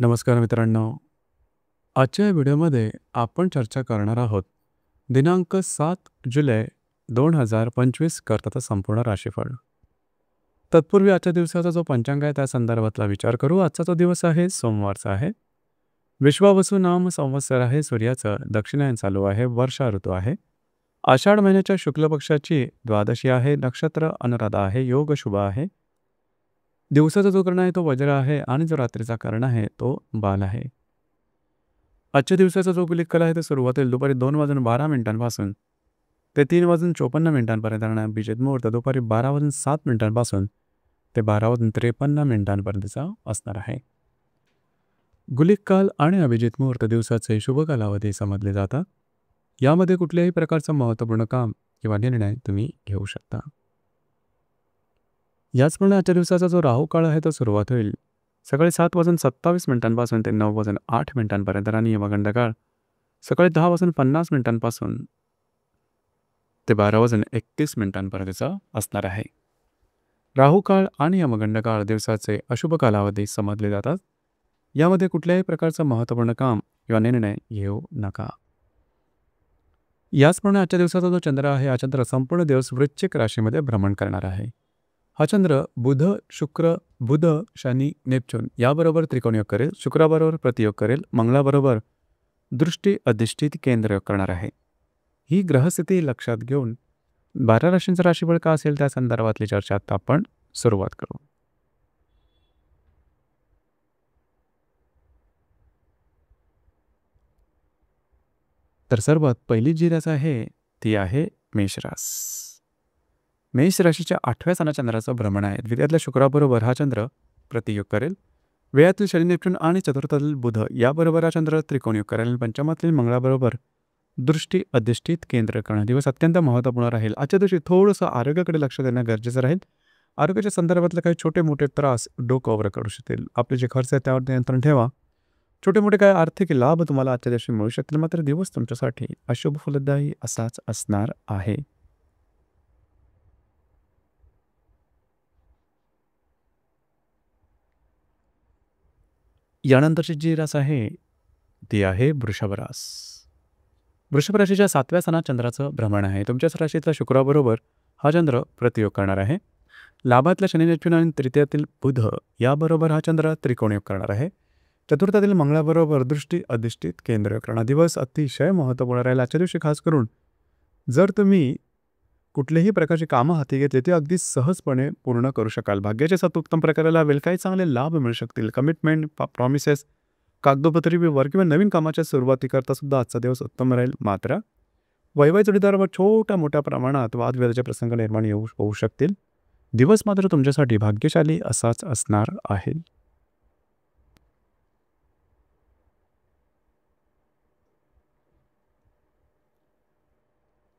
नमस्कार मित्रांनो. आजच्या या व्हिडिओमध्ये आपण चर्चा करणार आहोत दिनांक 7 जुलै 2025 करताचा संपूर्ण राशीफळ. तत्पूर्वी आजच्या दिवसाचा जो पंचांग आहे त्या संदर्भातला विचार करू. आजचा जो दिवस आहे सोमवारचा आहे. विश्वावसु नाम संवत्सर आहे. सूर्याचं दक्षिणायन चालू आहे. वर्षा ऋतू आहे. आषाढ महिन्याच्या शुक्ल पक्षाची द्वादशी आहे. नक्षत्र अनुराधा आहे. योग शुभ आहे. दिवसाचा जो कर्ण आहे तो वज्र आहे आणि जो रात्रीचा कर्ण आहे तो बाल आहे. आजच्या दिवसाचा जो गुलिक काल आहे तो सुरुवातील दुपारी 2:12 ते 3:54 आणि अभिजित मुहूर्त दुपारी 12:07 ते 12:53 असणार आहे. गुलिक काल आणि अभिजित मुहूर्त दिवसाचे शुभ कालावधी समजले जातात. यामध्ये कुठल्याही प्रकारचं महत्त्वपूर्ण काम किंवा निर्णय तुम्ही घेऊ शकता. याचप्रमाणे आजच्या दिवसाचा जो राहू काळ आहे तो सुरुवात होईल सकाळी 7:27 ते 9:08 आणि यमगंड काळ सकाळी 10:50 ते 12:31 असणार आहे. राहू काळ आणि यमगंड काळ दिवसाचे अशुभ कालावधी समजले जातात. यामध्ये कुठल्याही प्रकारचं महत्त्वपूर्ण काम किंवा निर्णय घेऊ नका. याचप्रमाणे आजच्या दिवसाचा जो चंद्र आहे हा चंद्र संपूर्ण दिवस वृश्चिक राशीमध्ये भ्रमण करणार आहे. हा चंद्र बुध, शुक्र, बुध, शनी, नेपच्यून याबरोबर त्रिकोणयोग करेल, शुक्राबरोबर प्रतियोग करेल, मंगळाबरोबर दृष्टी अधिष्ठित केंद्रयोग करणार आहे. ही ग्रहस्थिती लक्षात घेऊन 12 राशींचा राशीफळ का असेल त्या संदर्भातली चर्चा आता आपण सुरुवात करू. तर सर्वात पहिली जी रास आहे ती आहे मेषरास. मेष राशीच्या 8व्या स्थानात चंद्राचं भ्रमण आहे. द्वितीयातल्या शुक्राबरोबर हा चंद्र प्रतियोग करेल. व्ययातील शनी, नेपच्यून आणि चतुर्थातील बुध याबरोबर हा चंद्र त्रिकोणयोग करेल. पंचमातील मंगळाबरोबर दृष्टी अधिष्ठित केंद्र करणं दिवस अत्यंत महत्त्वपूर्ण राहील. आजच्या दिवशी थोडंसं आरोग्याकडे लक्ष देणं गरजेचं राहील. आरोग्याच्या संदर्भातले काही छोटे मोठे त्रास डोक्यावर करू शकतील. आपले जे खर्च आहे त्यावर नियंत्रण ठेवा. छोटे मोठे काय आर्थिक लाभ तुम्हाला आजच्या दिवशी मिळू शकतील. मात्र दिवस तुमच्यासाठी अशुभ फलदायी असाच असणार आहे. यानंतरची जी रास आहे ती आहे वृषभ रास. वृषभ राशीच्या 7व्या स्थानात चंद्राचं भ्रमण आहे. तुमच्याच राशीतल्या शुक्राबरोबर हा चंद्र प्रतियोग करणार आहे. लाभातल्या शनी, नेपच्यून आणि तृतीयातील बुध याबरोबर हा चंद्र त्रिकोणयोग करणार आहे. चतुर्थातील मंगळाबरोबर दृष्टी अधिष्ठित केंद्रयोग करणार दिवस अतिशय महत्त्वपूर्ण राहील. आजच्या दिवशी खास करून जर तुम्ही कुठल्याही प्रकारची कामं हाती घेतली ते अगदी सहजपणे पूर्ण करू शकाल. भाग्याचे साथ उत्तम प्रकारे लाभेल. काही चांगले लाभ मिळू शकतील. कमिटमेंट, प्रॉमिसेस, कागदोपत्री व्यवहार किंवा नवीन कामाच्या सुरुवातीकरता सुद्धा आजचा दिवस उत्तम राहील. मात्र वैवाहिक जोडीदारावर छोट्या मोठ्या प्रमाणात वादविवादाचे प्रसंग निर्माण होऊ शकतील. दिवस मात्र तुमच्यासाठी भाग्यशाली असाच असणार आहे.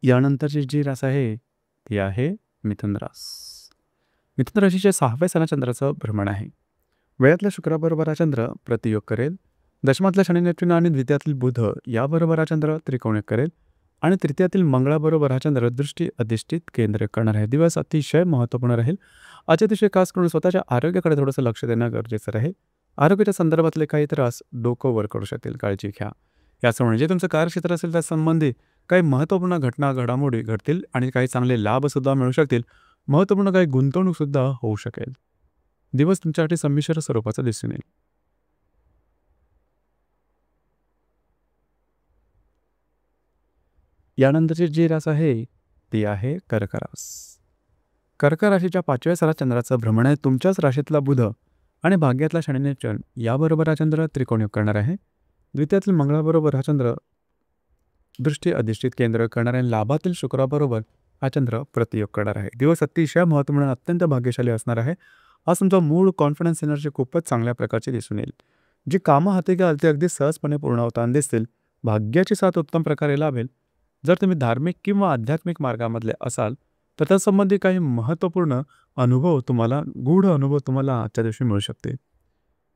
यानंतरची जी रास आहे ती आहे मिथुन रास. मिथुन राशीच्या 6व्या स्थानात चंद्राचं भ्रमण आहे. वेळातल्या शुक्राबरोबर हा चंद्र प्रतियोग करेल. दशमातल्या शनी, नेपच्यून आणि द्वितीयातील बुध याबरोबर हा चंद्र त्रिकोणयोग करेल आणि तृतीयातील मंगळाबरोबर हा चंद्र दृष्टी अधिष्ठित केंद्र करणार आहे. दिवस अतिशय महत्त्वपूर्ण राहील. आजच्या दिवशी खास करून स्वतःच्या आरोग्याकडे थोडंसं लक्ष देणं गरजेचं राहील. आरोग्याच्या संदर्भातले काही त्रास डोकं वर करू शकतील. काळजी घ्या. याचप्रमाणे जे तुमचं कार्यक्षेत्र असेल त्या संबंधी काही महत्त्वपूर्ण घडामोडी घडतील आणि काही चांगले लाभसुद्धा मिळू शकतील. महत्त्वपूर्ण काही गुंतवणूकसुद्धा होऊ शकेल. दिवस तुमच्यासाठी संमिश्र स्वरूपाचा दिसून येईल. यानंतरची जी रास आहे ती आहे कर्क रास. कर्क राशीच्या 5व्या स्थानात चंद्राचं भ्रमण आहे. तुमच्याच राशीतला बुध आणि भाग्यातला शनी, नेपच्यून याबरोबर हा चंद्र त्रिकोणयोग करणार आहे. द्वितीयातील मंगळाबरोबर हा चंद्र दृष्टी अधिष्ठित केंद्र करणार आहे. लाभातील शुक्राबरोबर हा चंद्र प्रतियोग करणार आहे. दिवस अतिशय महत्त्वपूर्ण अत्यंत भाग्यशाली असणार आहे. आज तुमचा मूड, कॉन्फिडन्स, एनर्जी खूपच चांगल्या प्रकारची दिसून येईल. जी कामं हाती घ्याल ती अगदी सहजपणे पूर्ण होताना दिसतील. भाग्याची साथ उत्तम प्रकारे लाभेल. जर तुम्ही धार्मिक किंवा आध्यात्मिक मार्गामधले असाल तर त्यासंबंधी काही महत्त्वपूर्ण गूढ अनुभव तुम्हाला आजच्या दिवशी मिळू शकते.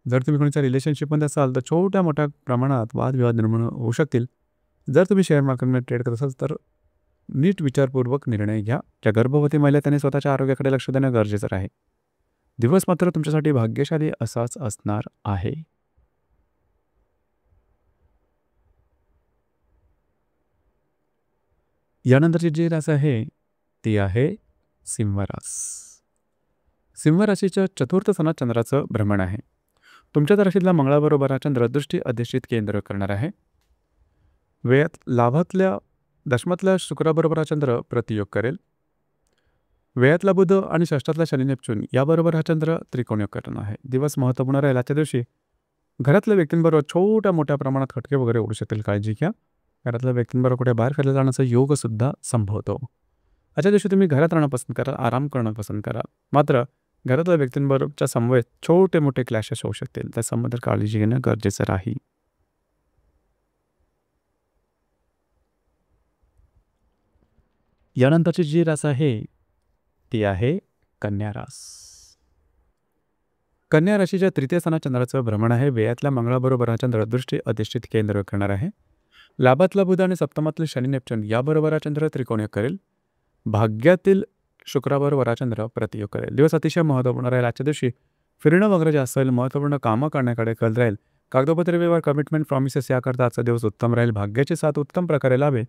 जर तुम्ही कोणाच्या रिलेशनशिपमध्ये असाल तर छोट्या मोठ्या प्रमाणात वादविवाद निर्माण होऊ शकतील. जर तुम्ही शेअर मार्केटमध्ये ट्रेड करत असाल तर नीट विचारपूर्वक निर्णय घ्या. ज्या गर्भवती महिला त्यांनी स्वतःच्या आरोग्याकडे लक्ष देणं गरजेचं आहे. दिवस मात्र तुमच्यासाठी भाग्यशाली असाच असणार आहे. यानंतरची जी रास आहे ती आहे सिंह रास. सिंह राशीच्या चतुर्थ सणात चंद्राचं भ्रमण आहे. तुमच्या राशीतला मंगळाबरोबर हा चंद्र दृष्टी अधिष्ठित केंद्र करणार आहे. वेळात लाभातल्या दशमातल्या शुक्राबरोबर हा चंद्र प्रतियोग करेल. वेळातला बुध आणि षष्ठातला शनी नेपच्यून याबरोबर हा चंद्र त्रिकोणयोग करणार आहे. दिवस महत्त्वपूर्ण राहील. आजच्या दिवशी घरातल्या व्यक्तींबरोबर छोट्या मोठ्या प्रमाणात खटके वगैरे उडू शकतील, काळजी घ्या. घरातल्या व्यक्तींबरोबर कुठे बाहेर फिरायला जाण्याचा योगसुद्धा संभवतो. आजच्या दिवशी तुम्ही घरात राहणं पसंत करा, आराम करणं पसंत करा. मात्र घरातल्या व्यक्तींबरोबरच्या समवेत छोटे मोठे क्लॅशेस होऊ शकतील, त्या संबंधात काळजी घेणं गरजेचं राहील. यानंतरची जी रास आहे ती आहे कन्या रास. कन्या राशीच्या तृतीय स्थानात चंद्राचं भ्रमण आहे. व्ययातल्या मंगळाबरोबर हा चंद्र दृष्टी अधिष्ठित केंद्र करणार आहे. लाभातला बुध आणि सप्तमातले शनी नेपच्यून याबरोबर हा चंद्र त्रिकोणीय करेल. भाग्यातील शुक्राबरोबर हा चंद्र प्रतियोग करेल. दिवस अतिशय महत्त्वपूर्ण राहील. आजच्या दिवशी फिरणं वगैरे जास्त होईल. महत्त्वपूर्ण कामं करण्याकडे कल राहील. कागदोपत्री व्यवहार, कमिटमेंट, प्रॉमिसेस याकरता आजचा दिवस उत्तम राहील. भाग्याची साथ उत्तम प्रकारे लाभेल.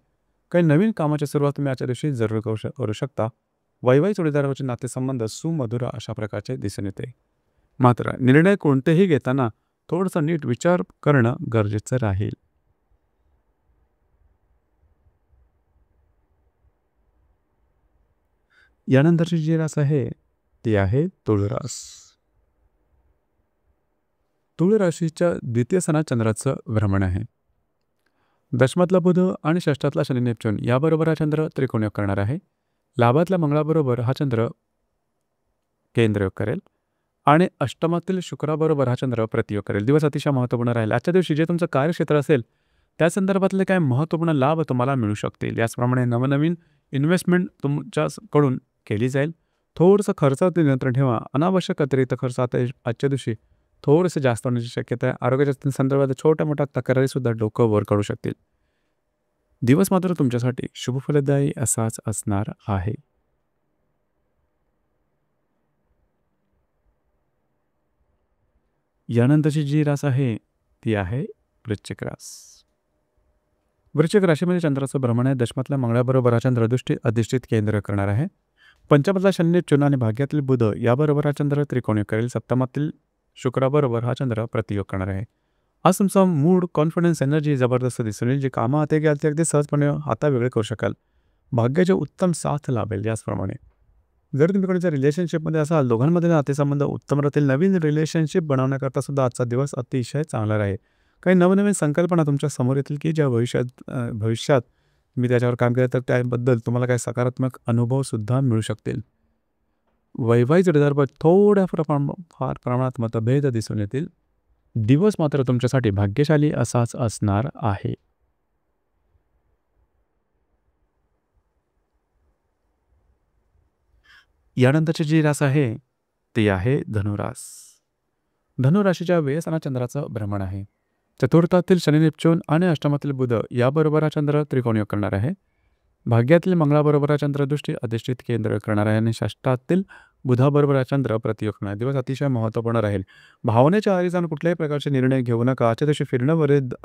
काही नवीन कामाची सुरुवात तुम्ही आजच्या दिवशी जरूर करू शकता. वैवाहिक जोडीदाराचे नातेसंबंध सुमधुर अशा प्रकारचे दिसून येते. मात्र निर्णय कोणतेही घेताना थोडासा नीट विचार करणं गरजेचं राहील. यानंतरची जी रास आहे ती आहे तुळ रास. तुळ राशीच्या द्वितीय स्थानात चंद्राचं भ्रमण आहे. दशमातला बुध आणि षष्ठातला शनी नेपच्यून याबरोबर हा चंद्र त्रिकोणयोग करणार आहे. लाभातल्या मंगळाबरोबर हा चंद्र केंद्रयोग करेल आणि अष्टमातील शुक्राबरोबर हा चंद्र प्रतियोग करेल. दिवस अतिशय महत्त्वपूर्ण राहील. आजच्या दिवशी जे तुमचं कार्यक्षेत्र असेल त्या संदर्भातले काय महत्त्वपूर्ण लाभ तुम्हाला मिळू शकतील. याचप्रमाणे नवनवीन इन्व्हेस्टमेंट तुमच्याकडून केली जाईल. थोडंसं खर्चावरती नियंत्रण ठेवा. अनावश्यक अतिरिक्त खर्च आता आजच्या दिवशी थोडंसं जास्त होण्याची शक्यता आहे. आरोग्याच्या संदर्भात छोट्या मोठ्या तक्रारीसुद्धा डोकं वर काढू शकतील. दिवस मात्र तुमच्यासाठी शुभफलदायी असाच असणार आहे. यानंतरची जी रास आहे ती आहे वृश्चिक रास. वृश्चिक राशीमध्ये चंद्राचं भ्रमण आहे. दशमातल्या मंगळाबरोबर हा चंद्र दृष्टी अधिष्ठित केंद्र करणार आहे. पंचमातला शनी चून आणि भाग्यातील बुध याबरोबर हा चंद्र त्रिकोणीय करेल. सप्तमातील शुक्राबरोबर हा चंद्र प्रतियोग करणार आहे. आज तुमचा मूड, कॉन्फिडन्स, एनर्जी जबरदस्त दिसून येईल. जी कामं हाती घ्याल ते अगदी सहजपणे हातावेगळे करू शकाल. भाग्याचे उत्तम साथ लाभेल. याचप्रमाणे जर तुम्ही कोणाच्या रिलेशनशिपमध्ये असाल, दोघांमधील नातेसंबंध उत्तम राहतील. नवीन रिलेशनशिप बनवण्याकरता सुद्धा आजचा दिवस अतिशय चांगला राहील. काही नवनवीन संकल्पना तुमच्या समोर येतील की ज्या भविष्यात तुम्ही त्याच्यावर काम केलं तर त्याबद्दल तुम्हाला काही सकारात्मक अनुभवसुद्धा मिळू शकतील. वैवाहिक जोडीदाराबाबत थोड्या फार प्रमाणात मतभेद दिसून येतील. दिवस मात्र तुमच्यासाठी भाग्यशाली असाच असणार आहे. यानंतरची जी रास आहे ती आहे धनुरास. धनुराशीच्या व्ययस्थानात चंद्राचं भ्रमण आहे. चतुर्थातील शनी नेपच्यून आणि अष्टमातील बुध याबरोबर हा चंद्र त्रिकोणयोग करणार आहे. भाग्यातील मंगळाबरोबर हा चंद्र दृष्टी अधिष्ठित केंद्र करणार आहे आणि षष्ठातील बुधाबरोबर हा चंद्र प्रतियोग करणार. दिवस अतिशय महत्त्वपूर्ण राहील. भावनेच्या आहारी जाऊन कुठल्याही प्रकारचे निर्णय घेऊ नका. आजच्या दिवशी फिरणं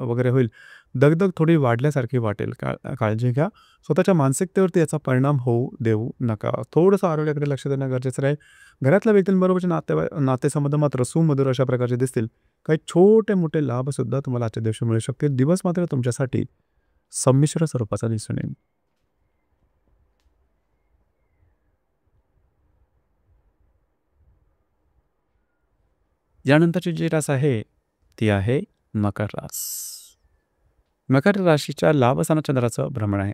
वगैरे होईल. दगदग थोडी वाढल्यासारखी वाटेल. काळजी घ्या. स्वतःच्या मानसिकतेवरती याचा परिणाम होऊ देऊ नका. थोडंसं आरोग्याकडे लक्ष देणं गरजेचं राहील. घरातल्या व्यक्तींबरोबरचे नातेसंबंध मात्र सुमधुर अशा प्रकारचे दिसतील. काही छोटे मोठे लाभसुद्धा तुम्हाला आजच्या दिवशी मिळू शकतील. दिवस मात्र तुमच्यासाठी संमिश्र स्वरूपाचा दिसून येईल. यानंतरची जी रास आहे ती आहे मकर रास. मकर राशीच्या लाभस्थानात चंद्राचं भ्रमण आहे.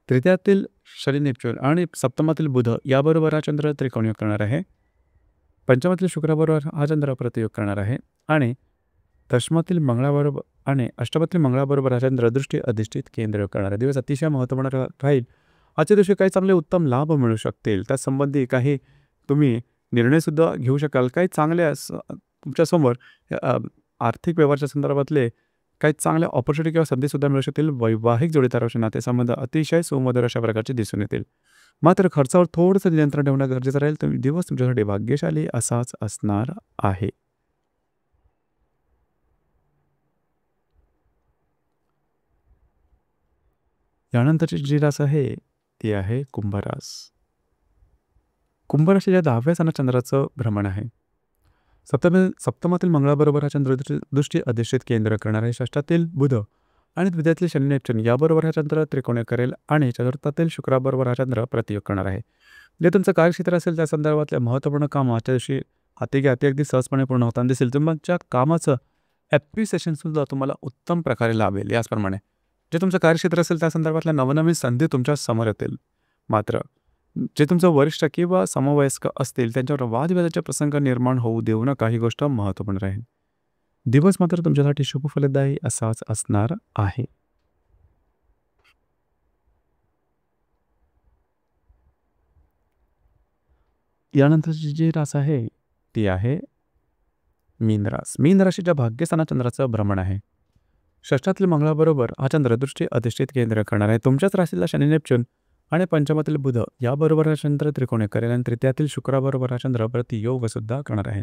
तृतीयातील शनी नेपच्यून आणि सप्तमातील बुध याबरोबर हा चंद्र त्रिकोणयोग करणार आहे. पंचमातील शुक्राबरोबर हा चंद्र प्रतियोग करणार आहे आणि दशमातील मंगळाबरोबर आणि अष्टमातील मंगळाबरोबर हा चंद्र दृष्टी अधिष्ठित केंद्र करणार आहे. दिवस अतिशय महत्त्वपूर्ण राहील. आजच्या दिवशी काही चांगले उत्तम लाभ मिळू शकतील. त्यासंबंधी काही तुम्ही निर्णयसुद्धा घेऊ शकाल. काही चांगले तुमच्यासमोर आर्थिक व्यवहाराच्या संदर्भातले काही चांगल्या ऑपॉर्च्युनिटी किंवा संधीसुद्धा मिळू शकतील. वैवाहिक जोडीदाराचे नातेसंबंध अतिशय सुमधुर अशा प्रकारचे दिसून येतील. मात्र खर्चावर थोडंसं नियंत्रण ठेवणं गरजेचं राहील. दिवस तुमच्यासाठी भाग्यशाली असाच असणार आहे. यानंतरची जी रास आहे ती आहे कुंभरास. कुंभराशीच्या 10व्या स्थानात चंद्राचं भ्रमण आहे. सप्तमातील मंगळाबरोबर हा दृष्टी अधिष्ठित केंद्र करणार आहे. षष्ठातील बुध आणि द्वितीयातील शनी नेपच्यून याबरोबर हा चंद्र त्रिकोणी करेल आणि चतुर्थातील शुक्राबरोबर हा चंद्र प्रतियोग करणार आहे. जे तुमचं कार्यक्षेत्र असेल त्या संदर्भातल्या महत्त्वपूर्ण कामं आजच्या दिवशी अगदी सहजपणे पूर्ण होताना दिसेल. तुमच्या कामाचं ॲप्रिसिएशनसुद्धा तुम्हाला उत्तम प्रकारे लाभेल. याचप्रमाणे जे तुमचं कार्यक्षेत्र असेल त्या संदर्भातल्या नवनवीन संधी तुमच्या समोर येतील. मात्र जे तुमचं वरिष्ठ किंवा समवयस्क असतील त्यांच्यावर वादविवादाचे प्रसंग निर्माण होऊ देऊ नका. ही गोष्ट महत्त्वपूर्ण राहील. दिवस मात्र तुमच्यासाठी शुभफलदायी असाच असणार आहे. यानंतरची जी रास आहे ती आहे मीन रास. मीन राशीच्या भाग्यस्थानात चंद्राचं भ्रमण आहे. षष्ठातील मंगळाबरोबर हा चंद्रदृष्टी अधिष्ठित केंद्र करणार आहे. तुमच्याच राशीला शनी नेपच्यून आणि पंचमातील बुध याबरोबर हा चंद्र त्रिकोणी करेल आणि तृतीयातील शुक्राबरोबर हा चंद्र प्रतियोग सुद्धा करणार आहे.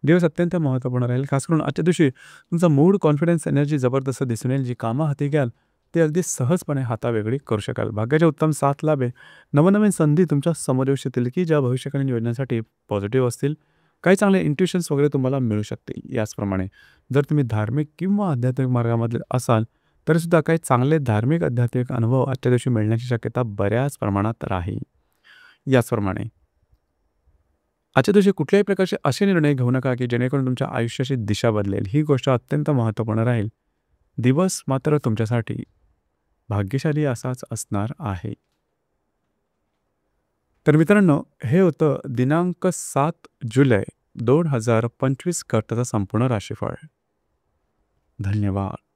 दिवस अत्यंत महत्त्वपूर्ण राहील. खास करून आजच्या दिवशी तुमचा मूड, कॉन्फिडन्स, एनर्जी जबरदस्त दिसून येईल. जी कामं हाती घ्याल ते अगदी सहजपणे हातावेगळी करू शकाल. भाग्याचे उत्तम साथ लाभे. नवनवीन संधी तुमच्या समोर येऊ शकतील की ज्या भविष्यकालीन योजनांसाठी पॉझिटिव्ह असतील. काही चांगले इंट्युशन्स वगैरे तुम्हाला मिळू शकतील. याचप्रमाणे जर तुम्ही धार्मिक किंवा आध्यात्मिक मार्गामध्ये असाल तरीसुद्धा काही चांगले धार्मिक आध्यात्मिक अनुभव आजच्या दिवशी मिळण्याची शक्यता बऱ्याच प्रमाणात राहील. याचप्रमाणे आजच्या दिवशी कुठल्याही प्रकारचे असे निर्णय घेऊ नका की जेणेकरून तुमच्या आयुष्याची दिशा बदलेल. ही गोष्ट अत्यंत महत्त्वपूर्ण राहील. दिवस मात्र तुमच्यासाठी भाग्यशाली असाच असणार आहे. तर मित्रांनो, हे होतं दिनांक 7 जुलै 2025 करताचा संपूर्ण राशीफळ. धन्यवाद.